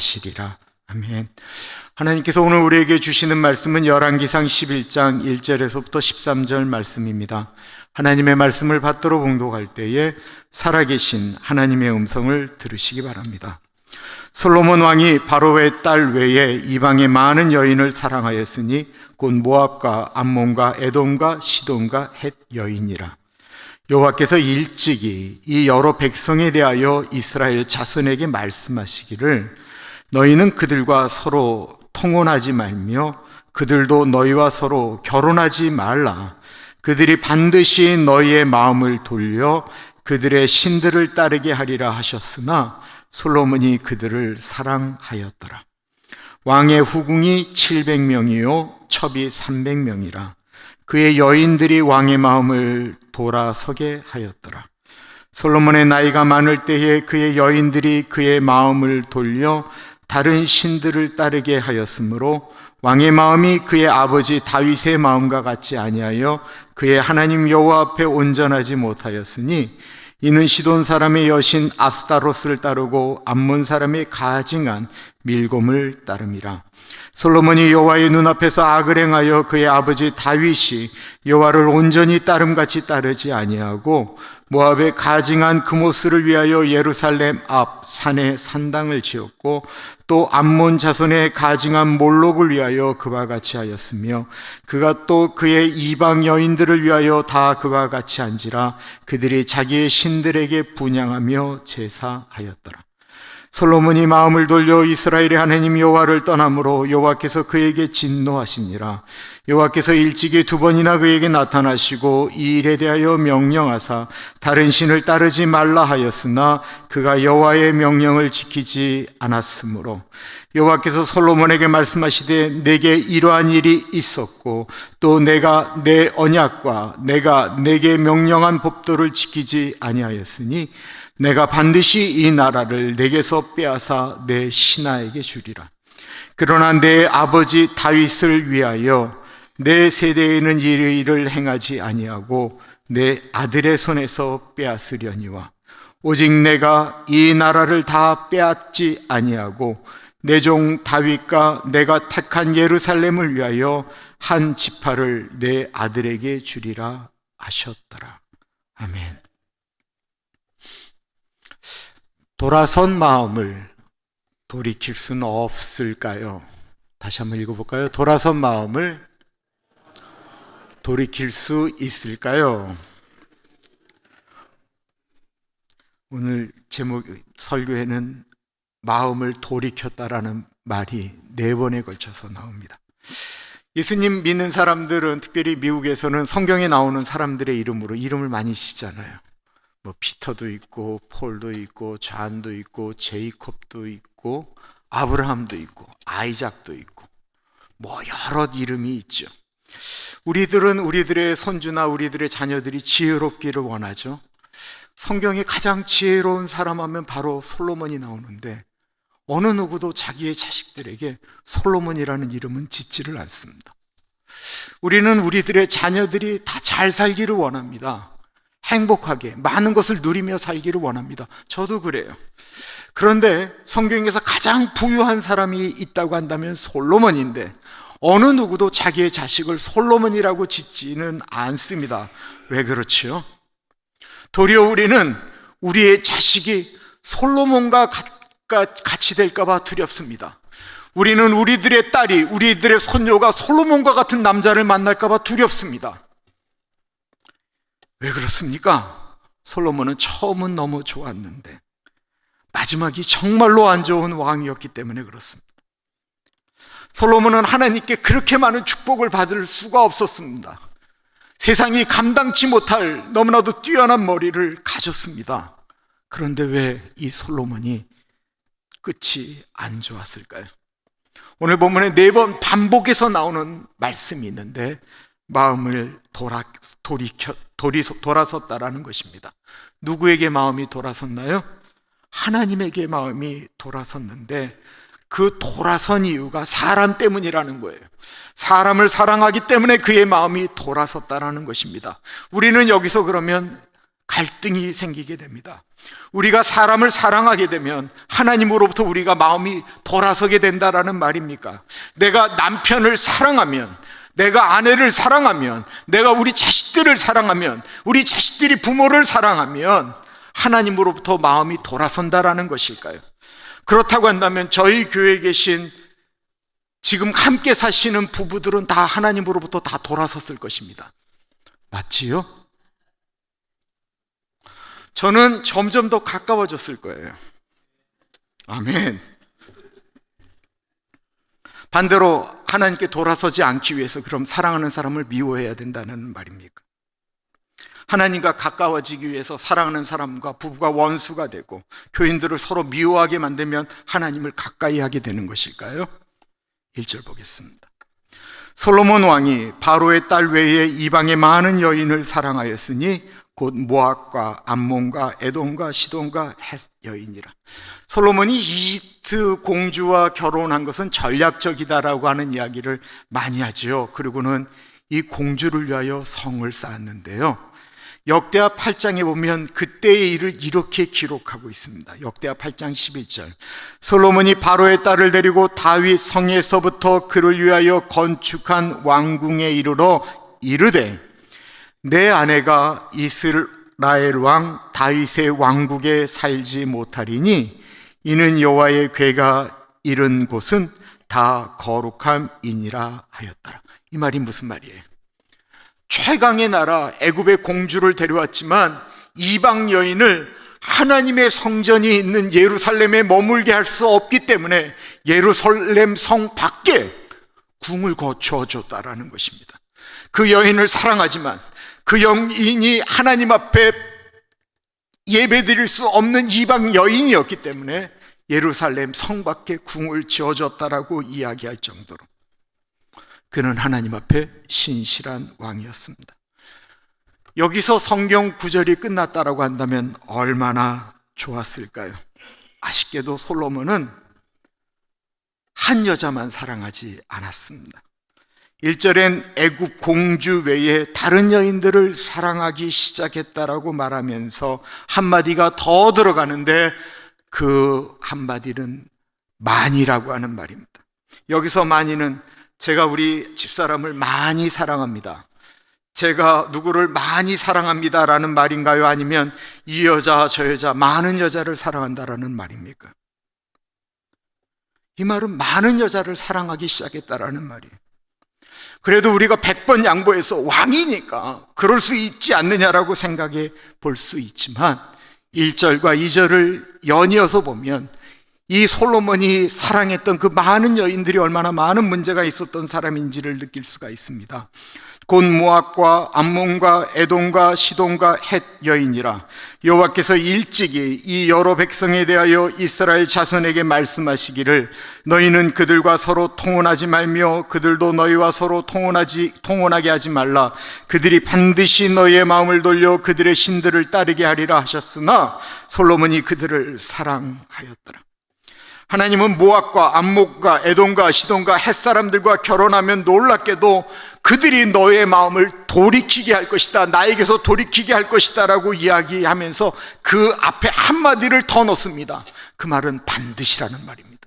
하시리라. 아멘. 하나님께서 오늘 우리에게 주시는 말씀은 열왕기상 11장 1절에서부터 13절 말씀입니다. 하나님의 말씀을 받들어 봉독할 때에 살아계신 하나님의 음성을 들으시기 바랍니다. 솔로몬 왕이 바로의 딸 외에 이방의 많은 여인을 사랑하였으니 곧 모압과 암몬과 에돔과 시돈과 헷 여인이라. 여호와께서 일찍이 이 여러 백성에 대하여 이스라엘 자손에게 말씀하시기를 너희는 그들과 서로 통혼하지 말며 그들도 너희와 서로 결혼하지 말라. 그들이 반드시 너희의 마음을 돌려 그들의 신들을 따르게 하리라 하셨으나 솔로몬이 그들을 사랑하였더라. 왕의 후궁이 700명이요 첩이 300명이라. 그의 여인들이 왕의 마음을 돌아서게 하였더라. 솔로몬의 나이가 많을 때에 그의 여인들이 그의 마음을 돌려 다른 신들을 따르게 하였으므로 왕의 마음이 그의 아버지 다윗의 마음과 같지 아니하여 그의 하나님 여호와 앞에 온전하지 못하였으니 이는 시돈 사람의 여신 아스타로스를 따르고 암몬 사람의 가증한 밀곰을 따름이라. 솔로몬이 여호와의 눈앞에서 악을 행하여 그의 아버지 다윗이 여호와를 온전히 따름같이 따르지 아니하고 모압의 가증한 그모스를 위하여 예루살렘 앞 산에 산당을 지었고 또 암몬 자손의 가증한 몰록을 위하여 그와 같이 하였으며 그가 또 그의 이방 여인들을 위하여 다 그와 같이 한지라. 그들이 자기의 신들에게 분향하며 제사하였더라. 솔로몬이 마음을 돌려 이스라엘의 하나님 여호와를 떠남으로 여호와께서 그에게 진노하시니라. 여호와께서 일찍이 2번이나 그에게 나타나시고 이 일에 대하여 명령하사 다른 신을 따르지 말라 하였으나 그가 여호와의 명령을 지키지 않았으므로 여호와께서 솔로몬에게 말씀하시되 내게 이러한 일이 있었고 또 내가 내 언약과 내가 내게 명령한 법도를 지키지 아니하였으니 내가 반드시 이 나라를 내게서 빼앗아 내 신하에게 주리라. 그러나 내 아버지 다윗을 위하여 내 세대에는 이 일을 행하지 아니하고 내 아들의 손에서 빼앗으려니와 오직 내가 이 나라를 다 빼앗지 아니하고 내 종 다윗과 내가 택한 예루살렘을 위하여 한 지파를 내 아들에게 주리라 하셨더라. 아멘. 돌아선 마음을 돌이킬 수는 없을까요? 다시 한번 읽어볼까요? 돌아선 마음을 돌이킬 수 있을까요? 오늘 제목 설교에는 마음을 돌이켰다라는 말이 4번에 걸쳐서 나옵니다. 예수님 믿는 사람들은 특별히 미국에서는 성경에 나오는 사람들의 이름으로 이름을 많이 쓰잖아요. 뭐 피터도 있고 폴도 있고 존도 있고 제이콥도 있고 아브라함도 있고 아이작도 있고 뭐 여러 이름이 있죠. 우리들은 우리들의 손주나 우리들의 자녀들이 지혜롭기를 원하죠. 성경에 가장 지혜로운 사람 하면 바로 솔로몬이 나오는데 어느 누구도 자기의 자식들에게 솔로몬이라는 이름은 짓지를 않습니다. 우리는 우리들의 자녀들이 다 잘 살기를 원합니다. 행복하게 많은 것을 누리며 살기를 원합니다. 저도 그래요. 그런데 성경에서 가장 부유한 사람이 있다고 한다면 솔로몬인데 어느 누구도 자기의 자식을 솔로몬이라고 짓지는 않습니다. 왜 그렇지요? 도리어 우리는 우리의 자식이 솔로몬과 같이 될까 봐 두렵습니다. 우리는 우리들의 딸이, 우리들의 손녀가 솔로몬과 같은 남자를 만날까 봐 두렵습니다. 왜 그렇습니까? 솔로몬은 처음은 너무 좋았는데 마지막이 정말로 안 좋은 왕이었기 때문에 그렇습니다. 솔로몬은 하나님께 그렇게 많은 축복을 받을 수가 없었습니다. 세상이 감당치 못할 너무나도 뛰어난 머리를 가졌습니다. 그런데 왜 이 솔로몬이 끝이 안 좋았을까요? 오늘 본문에 4번 반복해서 나오는 말씀이 있는데 마음을 돌아섰다라는 것입니다. 누구에게 마음이 돌아섰나요? 하나님에게 마음이 돌아섰는데 그 돌아선 이유가 사람 때문이라는 거예요. 사람을 사랑하기 때문에 그의 마음이 돌아섰다라는 것입니다. 우리는 여기서 그러면 갈등이 생기게 됩니다. 우리가 사람을 사랑하게 되면 하나님으로부터 우리가 마음이 돌아서게 된다라는 말입니까? 내가 남편을 사랑하면, 내가 아내를 사랑하면, 내가 우리 자식들을 사랑하면, 우리 자식들이 부모를 사랑하면 하나님으로부터 마음이 돌아선다라는 것일까요? 그렇다고 한다면 저희 교회에 계신 지금 함께 사시는 부부들은 다 하나님으로부터 다 돌아섰을 것입니다. 맞지요? 저는 점점 더 가까워졌을 거예요. 아멘. 반대로 하나님께 돌아서지 않기 위해서 그럼 사랑하는 사람을 미워해야 된다는 말입니까? 하나님과 가까워지기 위해서 사랑하는 사람과 부부가 원수가 되고 교인들을 서로 미워하게 만들면 하나님을 가까이 하게 되는 것일까요? 1절 보겠습니다. 솔로몬 왕이 바로의 딸 외에 이방의 많은 여인을 사랑하였으니 곧 모압과 암몬과 에돔과 시돈과 헷 여인이라. 솔로몬이 이집트 공주와 결혼한 것은 전략적이다라고 하는 이야기를 많이 하죠. 그리고는 이 공주를 위하여 성을 쌓았는데요, 역대하 8장에 보면 그때의 일을 이렇게 기록하고 있습니다. 역대하 8장 11절. 솔로몬이 바로의 딸을 데리고 다윗 성에서부터 그를 위하여 건축한 왕궁에 이르러 이르되 내 아내가 이스라엘 왕 다윗의 왕국에 살지 못하리니 이는 여호와의 궤가 이른 곳은 다 거룩함이니라 하였더라. 이 말이 무슨 말이에요? 최강의 나라 애굽의 공주를 데려왔지만 이방 여인을 하나님의 성전이 있는 예루살렘에 머물게 할 수 없기 때문에 예루살렘 성 밖에 궁을 거쳐줬다라는 것입니다. 그 여인을 사랑하지만 그 여인이 하나님 앞에 예배드릴 수 없는 이방 여인이었기 때문에 예루살렘 성 밖에 궁을 지어줬다라고 이야기할 정도로 그는 하나님 앞에 신실한 왕이었습니다. 여기서 성경 구절이 끝났다라고 한다면 얼마나 좋았을까요? 아쉽게도 솔로몬은 한 여자만 사랑하지 않았습니다. 1절엔 애굽 공주 외에 다른 여인들을 사랑하기 시작했다라고 말하면서 한마디가 더 들어가는데 그 한마디는 많이라고 하는 말입니다. 여기서 많이는 제가 우리 집사람을 많이 사랑합니다, 제가 누구를 많이 사랑합니다 라는 말인가요? 아니면 이 여자 저 여자 많은 여자를 사랑한다라는 말입니까? 이 말은 많은 여자를 사랑하기 시작했다라는 말이에요. 그래도 우리가 100번 양보해서 왕이니까 그럴 수 있지 않느냐라고 생각해 볼 수 있지만 1절과 2절을 연이어서 보면 이 솔로몬이 사랑했던 그 많은 여인들이 얼마나 많은 문제가 있었던 사람인지를 느낄 수가 있습니다. 곧 모압과 암몬과 에돔과 시돈과 헷 여인이라. 여호와께서 일찍이 이 여러 백성에 대하여 이스라엘 자손에게 말씀하시기를 너희는 그들과 서로 통혼하지 말며 그들도 너희와 서로 통혼하게 하지 말라. 그들이 반드시 너희의 마음을 돌려 그들의 신들을 따르게 하리라 하셨으나 솔로몬이 그들을 사랑하였더라. 하나님은 모압과 암몬과 에돔과 시돈과 헷 사람들과 결혼하면 놀랍게도 그들이 너의 마음을 돌이키게 할 것이다, 나에게서 돌이키게 할 것이다 라고 이야기하면서 그 앞에 한마디를 더 넣습니다. 그 말은 반드시라는 말입니다.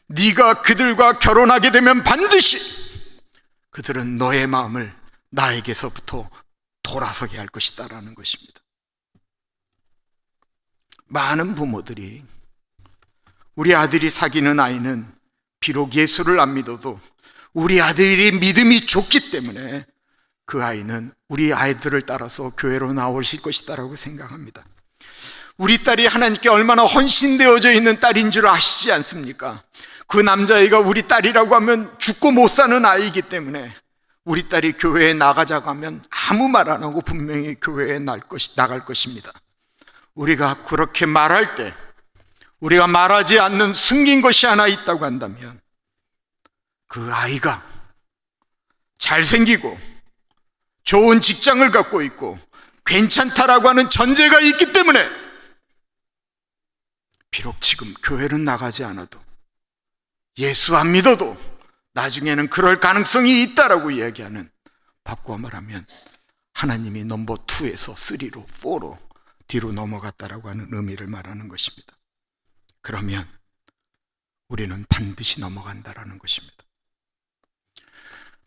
네가 그들과 결혼하게 되면 반드시 그들은 너의 마음을 나에게서부터 돌아서게 할 것이다 라는 것입니다. 많은 부모들이 우리 아들이 사귀는 아이는 비록 예수를 안 믿어도 우리 아들이 믿음이 좋기 때문에 그 아이는 우리 아이들을 따라서 교회로 나오실 것이다 라고 생각합니다. 우리 딸이 하나님께 얼마나 헌신되어져 있는 딸인 줄 아시지 않습니까? 그 남자아이가 우리 딸이라고 하면 죽고 못 사는 아이이기 때문에 우리 딸이 교회에 나가자고 하면 아무 말 안 하고 분명히 교회에 나갈 것입니다. 우리가 그렇게 말할 때 우리가 말하지 않는 숨긴 것이 하나 있다고 한다면 그 아이가 잘생기고 좋은 직장을 갖고 있고 괜찮다라고 하는 전제가 있기 때문에 비록 지금 교회는 나가지 않아도 예수 안 믿어도 나중에는 그럴 가능성이 있다라고 이야기하는, 바꾸어 말하면 하나님이 넘버 2에서 3로 4로 뒤로 넘어갔다라고 하는 의미를 말하는 것입니다. 그러면 우리는 반드시 넘어간다라는 것입니다.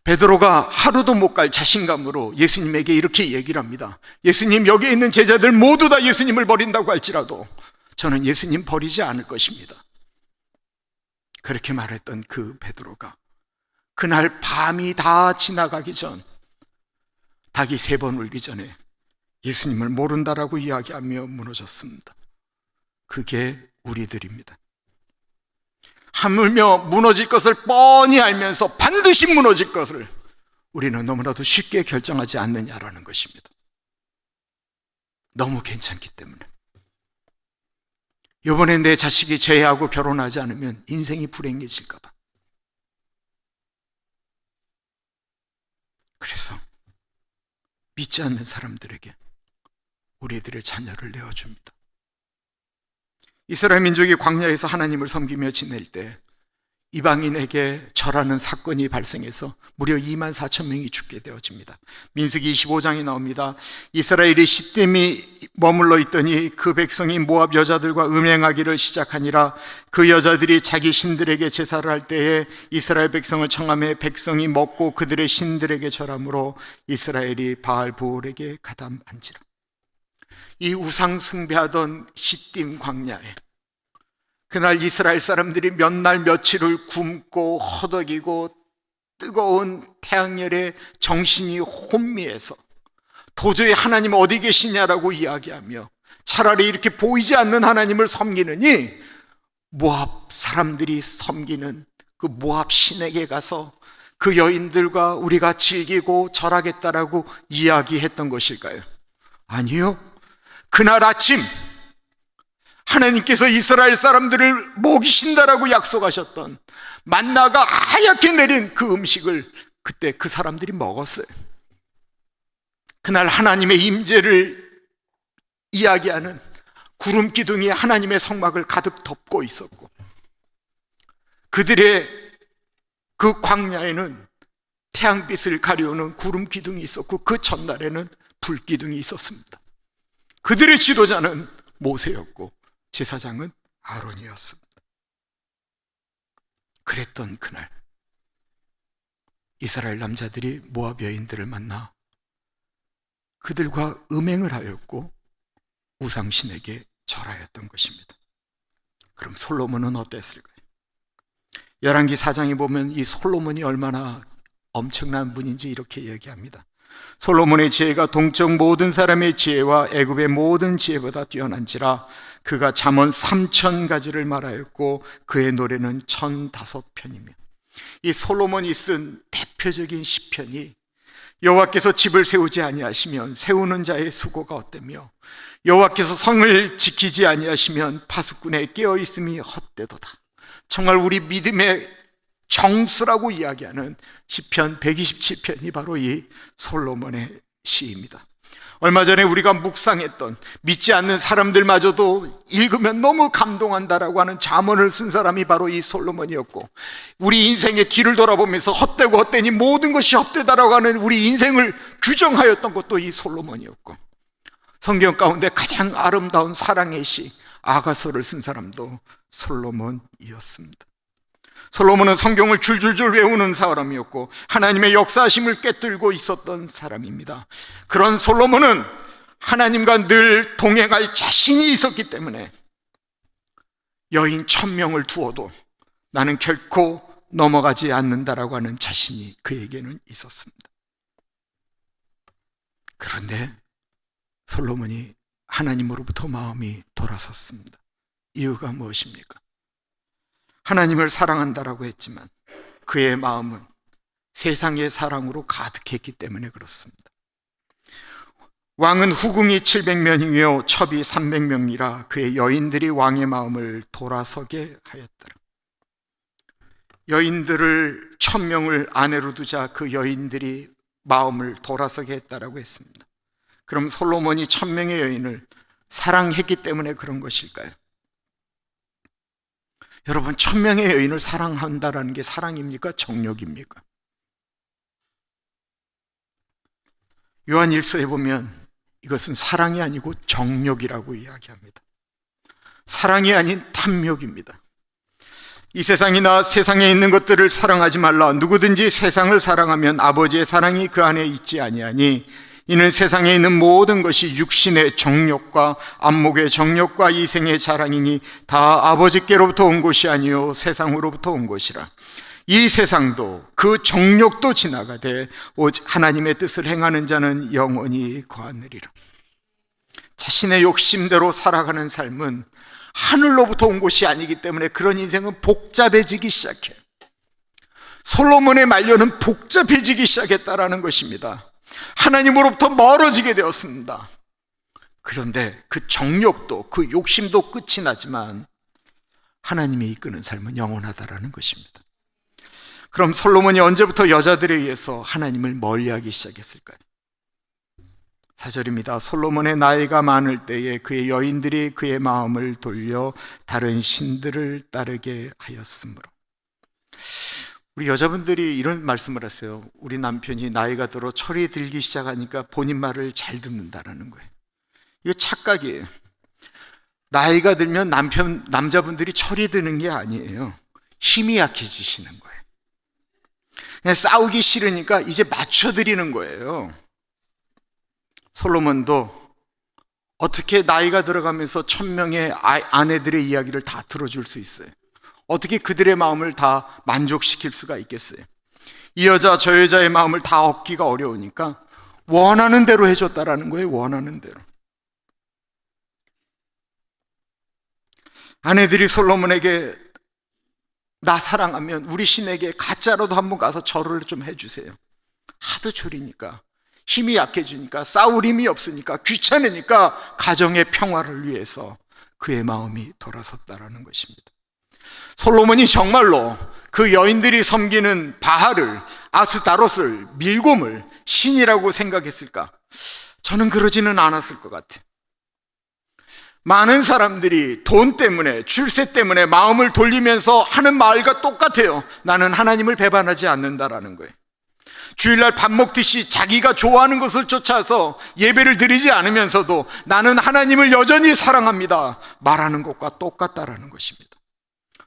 베드로가 하루도 못 갈 자신감으로 예수님에게 이렇게 얘기를 합니다. 예수님, 여기에 있는 제자들 모두 다 예수님을 버린다고 할지라도 저는 예수님 버리지 않을 것입니다. 그렇게 말했던 그 베드로가 그날 밤이 다 지나가기 전, 닭이 3번 울기 전에 예수님을 모른다라고 이야기하며 무너졌습니다. 그게 우리들입니다. 하물며 무너질 것을 뻔히 알면서 반드시 무너질 것을 우리는 너무나도 쉽게 결정하지 않느냐라는 것입니다. 너무 괜찮기 때문에. 이번에 내 자식이 쟤하고 결혼하지 않으면 인생이 불행해질까 봐. 그래서 믿지 않는 사람들에게 우리들의 자녀를 내어줍니다. 이스라엘 민족이 광야에서 하나님을 섬기며 지낼 때 이방인에게 절하는 사건이 발생해서 무려 24,000명이 죽게 되어집니다. 민수기 25장이 나옵니다. 이스라엘이 시딤이 머물러 있더니 그 백성이 모압 여자들과 음행하기를 시작하니라. 그 여자들이 자기 신들에게 제사를 할 때에 이스라엘 백성을 청하며 백성이 먹고 그들의 신들에게 절함으로 이스라엘이 바알브올에게 가담한지라. 이 우상 숭배하던 시딤 광야에 그날 이스라엘 사람들이 몇 날 며칠을 굶고 허덕이고 뜨거운 태양열에 정신이 혼미해서 도저히 하나님 어디 계시냐라고 이야기하며 차라리 이렇게 보이지 않는 하나님을 섬기느니 모압 사람들이 섬기는 그 모압 신에게 가서 그 여인들과 우리가 즐기고 절하겠다라고 이야기했던 것일까요? 아니요. 그날 아침 하나님께서 이스라엘 사람들을 먹이신다라고 약속하셨던 만나가 하얗게 내린 그 음식을 그때 그 사람들이 먹었어요. 그날 하나님의 임재를 이야기하는 구름 기둥이 하나님의 성막을 가득 덮고 있었고, 그들의 그 광야에는 태양빛을 가려오는 구름 기둥이 있었고, 그 전날에는 불 기둥이 있었습니다. 그들의 지도자는 모세였고 제사장은 아론이었습니다. 그랬던 그날 이스라엘 남자들이 모압 여인들을 만나 그들과 음행을 하였고 우상신에게 절하였던 것입니다. 그럼 솔로몬은 어땠을까요? 열왕기 4장에 보면 이 솔로몬이 얼마나 엄청난 분인지 이렇게 얘기합니다. 솔로몬의 지혜가 동쪽 모든 사람의 지혜와 애굽의 모든 지혜보다 뛰어난지라. 그가 잠언 3,000가지를 말하였고 그의 노래는 1,005편이며. 이 솔로몬이 쓴 대표적인 시편이 여호와께서 집을 세우지 아니하시면 세우는 자의 수고가 헛되며 여호와께서 성을 지키지 아니하시면 파수꾼의 깨어있음이 헛되도다. 정말 우리 믿음의 정수라고 이야기하는 시편 127편이 바로 이 솔로몬의 시입니다. 얼마 전에 우리가 묵상했던 믿지 않는 사람들마저도 읽으면 너무 감동한다라고 하는 잠언을 쓴 사람이 바로 이 솔로몬이었고, 우리 인생의 뒤를 돌아보면서 헛되고 헛되니 모든 것이 헛되다라고 하는 우리 인생을 규정하였던 것도 이 솔로몬이었고, 성경 가운데 가장 아름다운 사랑의 시 아가서를 쓴 사람도 솔로몬이었습니다. 솔로몬은 성경을 줄줄줄 외우는 사람이었고 하나님의 역사하심을 꿰뚫고 있었던 사람입니다. 그런 솔로몬은 하나님과 늘 동행할 자신이 있었기 때문에 여인 1,000명을 두어도 나는 결코 넘어가지 않는다라고 하는 자신이 그에게는 있었습니다. 그런데 솔로몬이 하나님으로부터 마음이 돌아섰습니다. 이유가 무엇입니까? 하나님을 사랑한다라고 했지만 그의 마음은 세상의 사랑으로 가득했기 때문에 그렇습니다. 왕은 후궁이 700명이며 첩이 300명이라 그의 여인들이 왕의 마음을 돌아서게 하였더라. 여인들을 1,000명을 아내로 두자 그 여인들이 마음을 돌아서게 했다라고 했습니다. 그럼 솔로몬이 1,000명의 여인을 사랑했기 때문에 그런 것일까요? 여러분, 1,000명의 여인을 사랑한다라는 게 사랑입니까? 정욕입니까? 요한 1서에 보면 이것은 사랑이 아니고 정욕이라고 이야기합니다. 사랑이 아닌 탐욕입니다. 이 세상이나 세상에 있는 것들을 사랑하지 말라. 누구든지 세상을 사랑하면 아버지의 사랑이 그 안에 있지 아니하니 이는 세상에 있는 모든 것이 육신의 정욕과 안목의 정욕과 이생의 자랑이니 다 아버지께로부터 온 것이 아니요 세상으로부터 온 것이라. 이 세상도 그 정욕도 지나가되 오직 하나님의 뜻을 행하는 자는 영원히 거하느니라. 자신의 욕심대로 살아가는 삶은 하늘로부터 온 것이 아니기 때문에 그런 인생은 복잡해지기 시작해요. 솔로몬의 말년은 복잡해지기 시작했다라는 것입니다. 하나님으로부터 멀어지게 되었습니다. 그런데 그 정욕도 그 욕심도 끝이 나지만 하나님이 이끄는 삶은 영원하다라는 것입니다. 그럼 솔로몬이 언제부터 여자들에 의해서 하나님을 멀리하기 시작했을까요? 4절입니다. 솔로몬의 나이가 많을 때에 그의 여인들이 그의 마음을 돌려 다른 신들을 따르게 하였으므로. 우리 여자분들이 이런 말씀을 하세요. 우리 남편이 나이가 들어 철이 들기 시작하니까 본인 말을 잘 듣는다라는 거예요. 이거 착각이에요. 나이가 들면 남자분들이 철이 드는 게 아니에요. 힘이 약해지시는 거예요. 그냥 싸우기 싫으니까 이제 맞춰드리는 거예요. 솔로몬도 어떻게 나이가 들어가면서 1000명의 아내들의 이야기를 다 들어줄 수 있어요? 어떻게 그들의 마음을 다 만족시킬 수가 있겠어요? 이 여자 저 여자의 마음을 다 얻기가 어려우니까 원하는 대로 해줬다라는 거예요. 원하는 대로. 아내들이 솔로몬에게 나 사랑하면 우리 신에게 가짜로도 한번 가서 절을 좀 해주세요. 하도 졸이니까 힘이 약해지니까 싸울 힘이 없으니까 귀찮으니까 가정의 평화를 위해서 그의 마음이 돌아섰다라는 것입니다. 솔로몬이 정말로 그 여인들이 섬기는 바알을, 아스타롯을, 밀곰을 신이라고 생각했을까? 저는 그러지는 않았을 것 같아요. 많은 사람들이 돈 때문에, 출세 때문에 마음을 돌리면서 하는 말과 똑같아요. 나는 하나님을 배반하지 않는다라는 거예요. 주일날 밥 먹듯이 자기가 좋아하는 것을 쫓아서 예배를 드리지 않으면서도 나는 하나님을 여전히 사랑합니다 말하는 것과 똑같다라는 것입니다.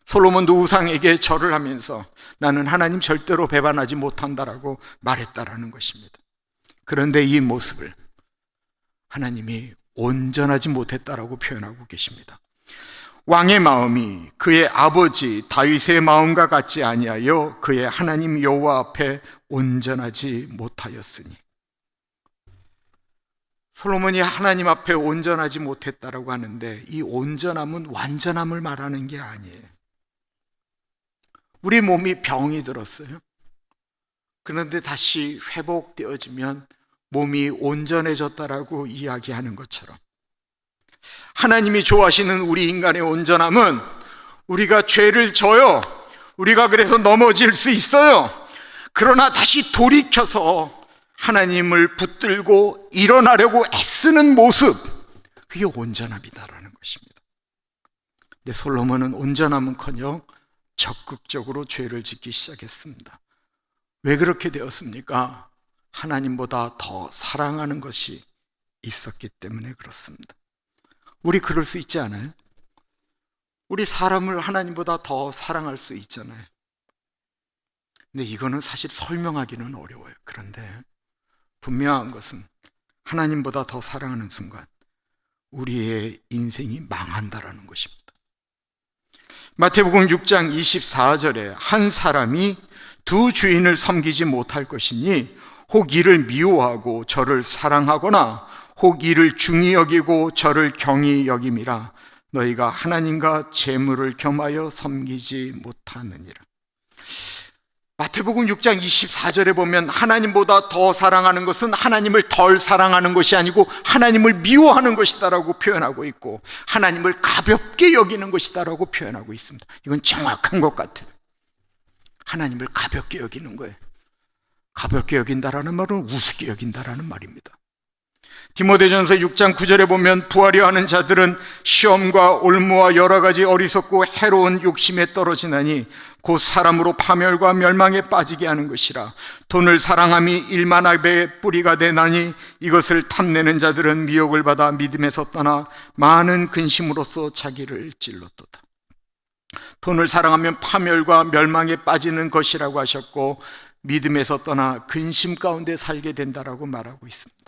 솔로몬도 우상에게 절을 하면서 나는 하나님 절대로 배반하지 못한다라고 말했다라는 것입니다. 그런데 이 모습을 하나님이 온전하지 못했다라고 표현하고 계십니다. 왕의 마음이 그의 아버지 다윗의 마음과 같지 아니하여 그의 하나님 여호와 앞에 온전하지 못하였으니. 솔로몬이 하나님 앞에 온전하지 못했다라고 하는데 이 온전함은 완전함을 말하는 게 아니에요. 우리 몸이 병이 들었어요. 그런데 다시 회복되어지면 몸이 온전해졌다라고 이야기하는 것처럼 하나님이 좋아하시는 우리 인간의 온전함은 우리가 죄를 져요. 우리가 그래서 넘어질 수 있어요. 그러나 다시 돌이켜서 하나님을 붙들고 일어나려고 애쓰는 모습, 그게 온전함이다라는 것입니다. 근데 솔로몬은 온전함은커녕 적극적으로 죄를 짓기 시작했습니다. 왜 그렇게 되었습니까? 하나님보다 더 사랑하는 것이 있었기 때문에 그렇습니다. 우리 그럴 수 있지 않아요? 우리 사람을 하나님보다 더 사랑할 수 있잖아요. 근데 이거는 사실 설명하기는 어려워요. 그런데 분명한 것은 하나님보다 더 사랑하는 순간 우리의 인생이 망한다라는 것입니다. 마태복음 6장 24절에 한 사람이 두 주인을 섬기지 못할 것이니 혹 이를 미워하고 저를 사랑하거나 혹 이를 중히 여기고 저를 경히 여김이라. 너희가 하나님과 재물을 겸하여 섬기지 못하느니라. 마태복음 6장 24절에 보면 하나님보다 더 사랑하는 것은 하나님을 덜 사랑하는 것이 아니고 하나님을 미워하는 것이다라고 표현하고 있고 하나님을 가볍게 여기는 것이다라고 표현하고 있습니다. 이건 정확한 것 같아요. 하나님을 가볍게 여기는 거예요. 가볍게 여긴다라는 말은 우습게 여긴다라는 말입니다. 디모데전서 6장 9절에 보면 부하려 하는 자들은 시험과 올무와 여러 가지 어리석고 해로운 욕심에 떨어지나니 곧 사람으로 파멸과 멸망에 빠지게 하는 것이라. 돈을 사랑함이 일만합의 뿌리가 되나니 이것을 탐내는 자들은 미혹을 받아 믿음에서 떠나 많은 근심으로써 자기를 찔렀도다. 돈을 사랑하면 파멸과 멸망에 빠지는 것이라고 하셨고, 믿음에서 떠나 근심 가운데 살게 된다라고 말하고 있습니다.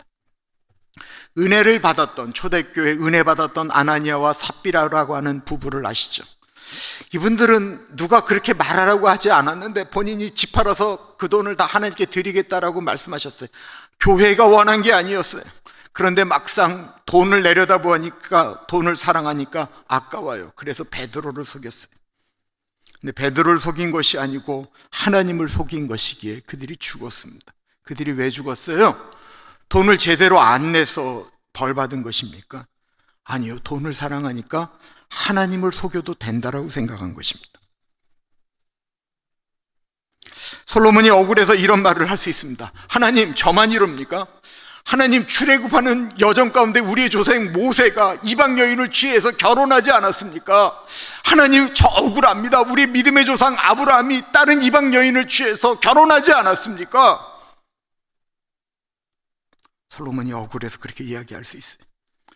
은혜를 받았던, 초대교회 은혜 받았던 아나니아와 삽비라라고 하는 부부를 아시죠? 이분들은 누가 그렇게 말하라고 하지 않았는데 본인이 집 팔아서 그 돈을 다 하나님께 드리겠다라고 말씀하셨어요. 교회가 원한 게 아니었어요. 그런데 막상 돈을 내려다보니까, 돈을 사랑하니까 아까워요. 그래서 베드로를 속였어요. 근데 베드로를 속인 것이 아니고 하나님을 속인 것이기에 그들이 죽었습니다. 그들이 왜 죽었어요? 돈을 제대로 안 내서 벌 받은 것입니까? 아니요. 돈을 사랑하니까 하나님을 속여도 된다라고 생각한 것입니다. 솔로몬이 억울해서 이런 말을 할 수 있습니다. 하나님, 저만 이럽니까? 하나님, 출애굽하는 여정 가운데 우리의 조상 모세가 이방 여인을 취해서 결혼하지 않았습니까? 하나님, 저 억울합니다. 우리 믿음의 조상 아브라함이 다른 이방 여인을 취해서 결혼하지 않았습니까? 솔로몬이 억울해서 그렇게 이야기할 수 있어요.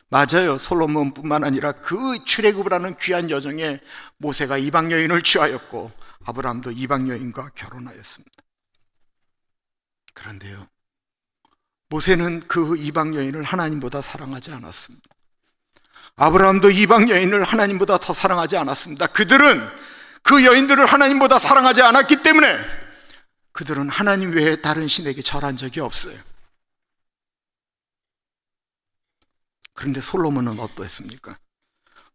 맞아요. 솔로몬뿐만 아니라 그 출애굽을 하는 귀한 여정에 모세가 이방 여인을 취하였고 아브라함도 이방 여인과 결혼하였습니다. 그런데요, 모세는 그 이방 여인을 하나님보다 사랑하지 않았습니다. 아브라함도 이방 여인을 하나님보다 더 사랑하지 않았습니다. 그들은 그 여인들을 하나님보다 사랑하지 않았기 때문에 그들은 하나님 외에 다른 신에게 절한 적이 없어요. 그런데 솔로몬은 어떠했습니까?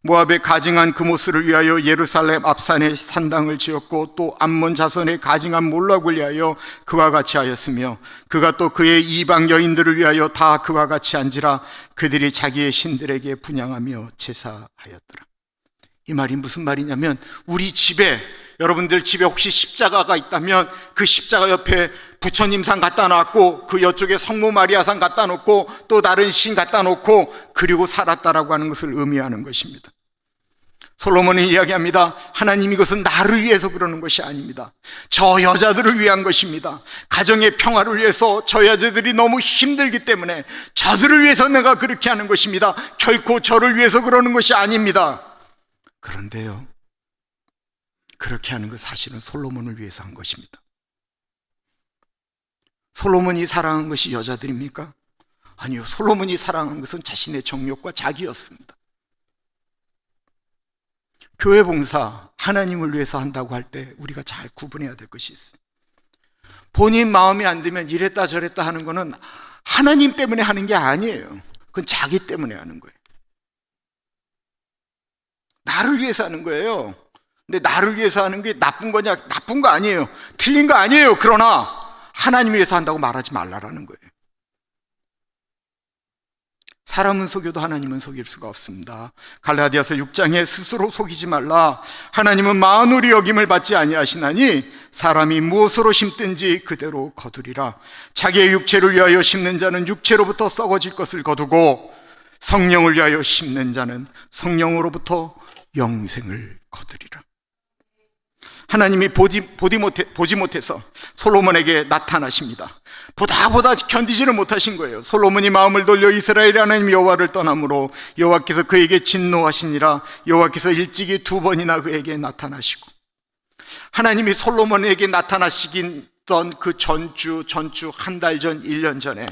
모압의 가증한 그모스를 위하여 예루살렘 앞산에 산당을 지었고 또 암몬 자손의 가증한 몰락을 위하여 그와 같이 하였으며 그가 또 그의 이방 여인들을 위하여 다 그와 같이 한지라 그들이 자기의 신들에게 분향하며 제사하였더라. 이 말이 무슨 말이냐면, 우리 집에, 여러분들 집에 혹시 십자가가 있다면 그 십자가 옆에 부처님상 갖다 놨고 그 옆쪽에 성모 마리아상 갖다 놓고 또 다른 신 갖다 놓고 그리고 살았다라고 하는 것을 의미하는 것입니다. 솔로몬이 이야기합니다. 하나님, 이것은 나를 위해서 그러는 것이 아닙니다. 저 여자들을 위한 것입니다. 가정의 평화를 위해서 저 여자들이 너무 힘들기 때문에 저들을 위해서 내가 그렇게 하는 것입니다. 결코 저를 위해서 그러는 것이 아닙니다. 그런데요, 그렇게 하는 것 사실은 솔로몬을 위해서 한 것입니다. 솔로몬이 사랑한 것이 여자들입니까? 아니요. 솔로몬이 사랑한 것은 자신의 정욕과 자기였습니다. 교회 봉사, 하나님을 위해서 한다고 할 때 우리가 잘 구분해야 될 것이 있어요. 본인 마음에 안 들면 이랬다 저랬다 하는 거는 하나님 때문에 하는 게 아니에요. 그건 자기 때문에 하는 거예요. 나를 위해서 하는 거예요. 근데 나를 위해서 하는 게 나쁜 거냐? 나쁜 거 아니에요. 틀린 거 아니에요. 그러나 하나님 위해서 한다고 말하지 말라라는 거예요. 사람은 속여도 하나님은 속일 수가 없습니다. 갈라디아서 6장에 스스로 속이지 말라. 하나님은 만울이 여김을 받지 아니하시나니 사람이 무엇으로 심든지 그대로 거두리라. 자기의 육체를 위하여 심는 자는 육체로부터 썩어질 것을 거두고 성령을 위하여 심는 자는 성령으로부터 영생을 거두리라. 하나님이 보지 못해서 솔로몬에게 나타나십니다. 보다 견디지를 못하신 거예요. 솔로몬이 마음을 돌려 이스라엘 하나님 여호와를 떠나므로 여호와께서 그에게 진노하시니라. 여호와께서 일찍이 2번이나 그에게 나타나시고, 하나님이 솔로몬에게 나타나시긴 그 전주 한 달 전, 1년 전에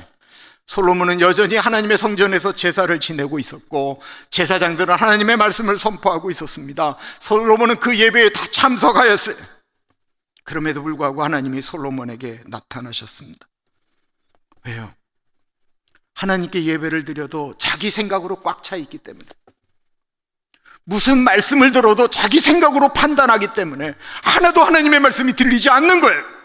솔로몬은 여전히 하나님의 성전에서 제사를 지내고 있었고 제사장들은 하나님의 말씀을 선포하고 있었습니다. 솔로몬은 그 예배에 다 참석하였어요. 그럼에도 불구하고 하나님이 솔로몬에게 나타나셨습니다. 왜요? 하나님께 예배를 드려도 자기 생각으로 꽉 차 있기 때문에, 무슨 말씀을 들어도 자기 생각으로 판단하기 때문에 하나도 하나님의 말씀이 들리지 않는 거예요.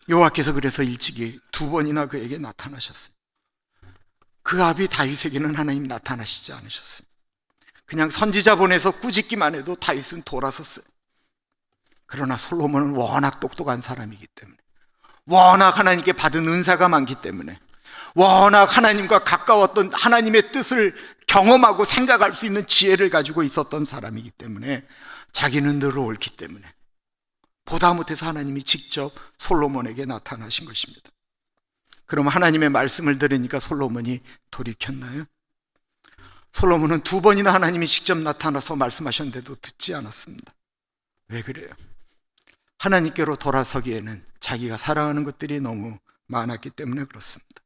여호와께서 그래서 일찍이 2번이나 그에게 나타나셨어요. 그 아비 다윗에게는 하나님 나타나시지 않으셨어요. 그냥 선지자 보내서 꾸짖기만 해도 다윗은 돌아섰어요. 그러나 솔로몬은 워낙 똑똑한 사람이기 때문에, 워낙 하나님께 받은 은사가 많기 때문에, 워낙 하나님과 가까웠던 하나님의 뜻을 경험하고 생각할 수 있는 지혜를 가지고 있었던 사람이기 때문에, 자기는 늘 옳기 때문에 보다 못해서 하나님이 직접 솔로몬에게 나타나신 것입니다. 그럼 하나님의 말씀을 들으니까 솔로몬이 돌이켰나요? 솔로몬은 2번이나 하나님이 직접 나타나서 말씀하셨는데도 듣지 않았습니다. 왜 그래요? 하나님께로 돌아서기에는 자기가 사랑하는 것들이 너무 많았기 때문에 그렇습니다.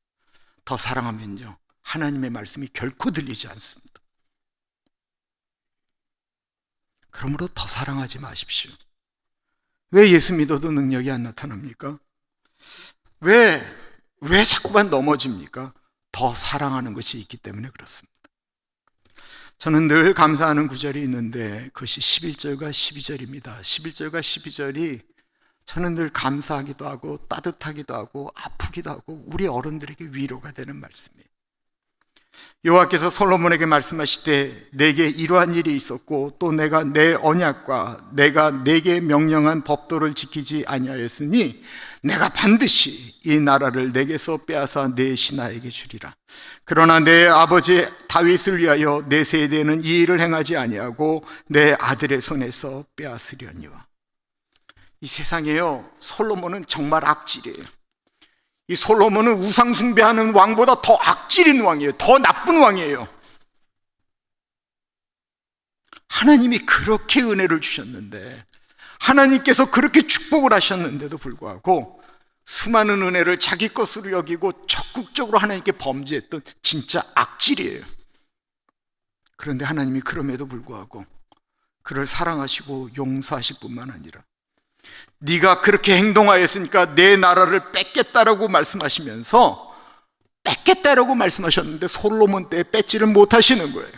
더 사랑하면요, 하나님의 말씀이 결코 들리지 않습니다. 그러므로 더 사랑하지 마십시오. 왜 예수 믿어도 능력이 안 나타납니까? 왜 자꾸만 넘어집니까? 더 사랑하는 것이 있기 때문에 그렇습니다. 저는 늘 감사하는 구절이 있는데 그것이 11절과 12절입니다. 11절과 12절이 저는 늘 감사하기도 하고 따뜻하기도 하고 아프기도 하고 우리 어른들에게 위로가 되는 말씀이에요. 여호와께서 솔로몬에게 말씀하시되 내게 이러한 일이 있었고 또 내가 내 언약과 내가 내게 명령한 법도를 지키지 아니하였으니 내가 반드시 이 나라를 내게서 빼앗아 내 신하에게 주리라. 그러나 내 아버지 다윗을 위하여 내 세대는 이 일을 행하지 아니하고 내 아들의 손에서 빼앗으려니와. 이 세상에요, 솔로몬은 정말 악질이에요. 이 솔로몬은 우상 숭배하는 왕보다 더 악질인 왕이에요. 더 나쁜 왕이에요. 하나님이 그렇게 은혜를 주셨는데, 하나님께서 그렇게 축복을 하셨는데도 불구하고 수많은 은혜를 자기 것으로 여기고 적극적으로 하나님께 범죄했던 진짜 악질이에요. 그런데 하나님이 그럼에도 불구하고 그를 사랑하시고 용서하실 뿐만 아니라 네가 그렇게 행동하였으니까 내 나라를 뺏겠다라고 말씀하시면서 뺏겠다라고 말씀하셨는데 솔로몬 때 뺏지를 못하시는 거예요.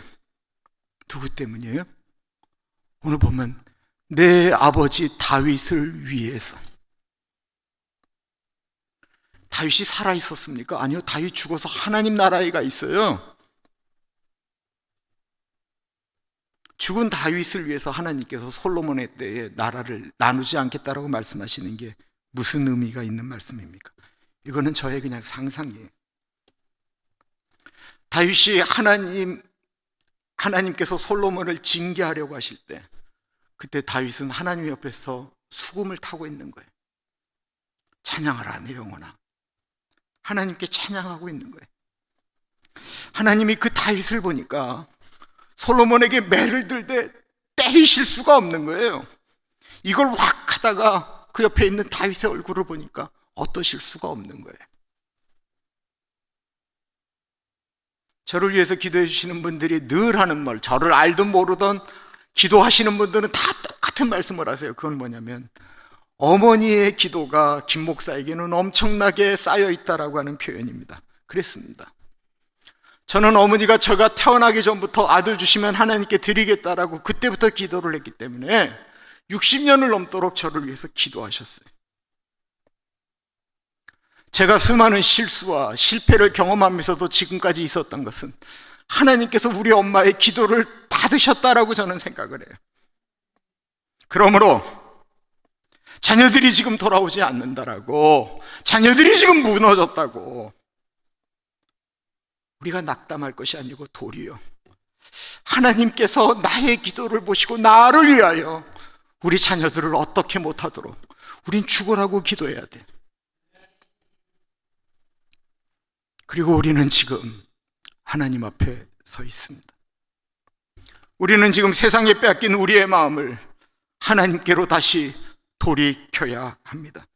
누구 때문이에요? 오늘 보면 내 아버지 다윗을 위해서. 다윗이 살아있었습니까? 아니요, 다윗 죽어서 하나님 나라에 가 있어요. 죽은 다윗을 위해서 하나님께서 솔로몬의 때에 나라를 나누지 않겠다라고 말씀하시는 게 무슨 의미가 있는 말씀입니까? 이거는 저의 그냥 상상이에요. 다윗이 하나님께서 솔로몬을 징계하려고 하실 때 그때 다윗은 하나님 옆에서 수금을 타고 있는 거예요. 찬양하라 내 영혼아. 하나님께 찬양하고 있는 거예요. 하나님이 그 다윗을 보니까 솔로몬에게 매를 들되 때리실 수가 없는 거예요. 이걸 확 하다가 그 옆에 있는 다윗의 얼굴을 보니까 어떠실 수가 없는 거예요. 저를 위해서 기도해 주시는 분들이 늘 하는 말, 저를 알든 모르든 기도하시는 분들은 다 똑같은 말씀을 하세요. 그건 뭐냐면 어머니의 기도가 김 목사에게는 엄청나게 쌓여 있다라고 하는 표현입니다. 그랬습니다. 저는 어머니가 제가 태어나기 전부터 아들 주시면 하나님께 드리겠다라고 그때부터 기도를 했기 때문에 60년을 넘도록 저를 위해서 기도하셨어요. 제가 수많은 실수와 실패를 경험하면서도 지금까지 있었던 것은 하나님께서 우리 엄마의 기도를 받으셨다라고 저는 생각을 해요. 그러므로 자녀들이 지금 돌아오지 않는다라고, 자녀들이 지금 무너졌다고 우리가 낙담할 것이 아니고 도리어 하나님께서 나의 기도를 보시고 나를 위하여 우리 자녀들을 어떻게 못하도록 우린 죽으라고 기도해야 돼. 그리고 우리는 지금 하나님 앞에 서 있습니다. 우리는 지금 세상에 빼앗긴 우리의 마음을 하나님께로 다시 돌이켜야 합니다.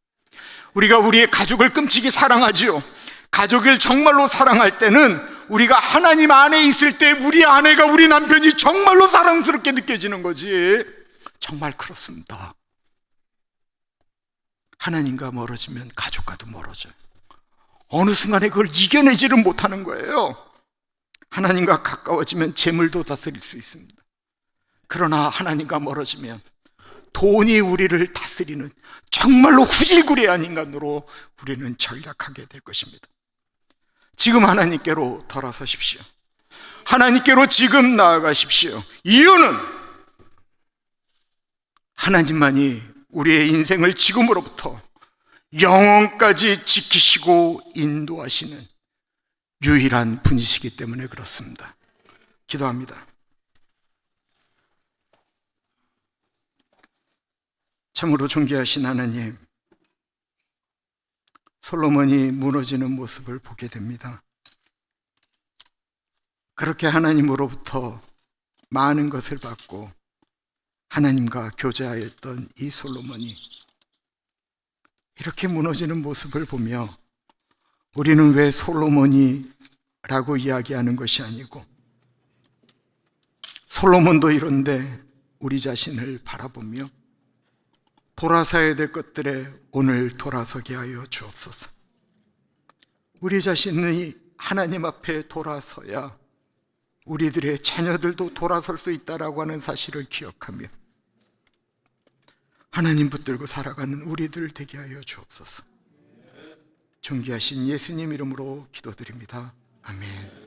우리가 우리의 가족을 끔찍이 사랑하지요. 가족을 정말로 사랑할 때는 우리가 하나님 안에 있을 때 우리 아내가 우리 남편이 정말로 사랑스럽게 느껴지는 거지. 정말 그렇습니다. 하나님과 멀어지면 가족과도 멀어져요. 어느 순간에 그걸 이겨내지를 못하는 거예요. 하나님과 가까워지면 재물도 다스릴 수 있습니다. 그러나 하나님과 멀어지면 돈이 우리를 다스리는 정말로 후질구레한 인간으로 우리는 전락하게 될 것입니다. 지금 하나님께로 돌아서십시오. 하나님께로 지금 나아가십시오. 이유는 하나님만이 우리의 인생을 지금으로부터 영원까지 지키시고 인도하시는 유일한 분이시기 때문에 그렇습니다. 기도합니다. 참으로 존귀하신 하나님, 솔로몬이 무너지는 모습을 보게 됩니다. 그렇게 하나님으로부터 많은 것을 받고 하나님과 교제하였던 이 솔로몬이 이렇게 무너지는 모습을 보며 우리는 왜 솔로몬이라고 이야기하는 것이 아니고 솔로몬도 이런데 우리 자신을 바라보며 돌아서야 될 것들에 오늘 돌아서게 하여 주옵소서. 우리 자신이 하나님 앞에 돌아서야 우리들의 자녀들도 돌아설 수 있다라고 하는 사실을 기억하며 하나님 붙들고 살아가는 우리들 되게 하여 주옵소서. 존귀하신 예수님 이름으로 기도드립니다. 아멘.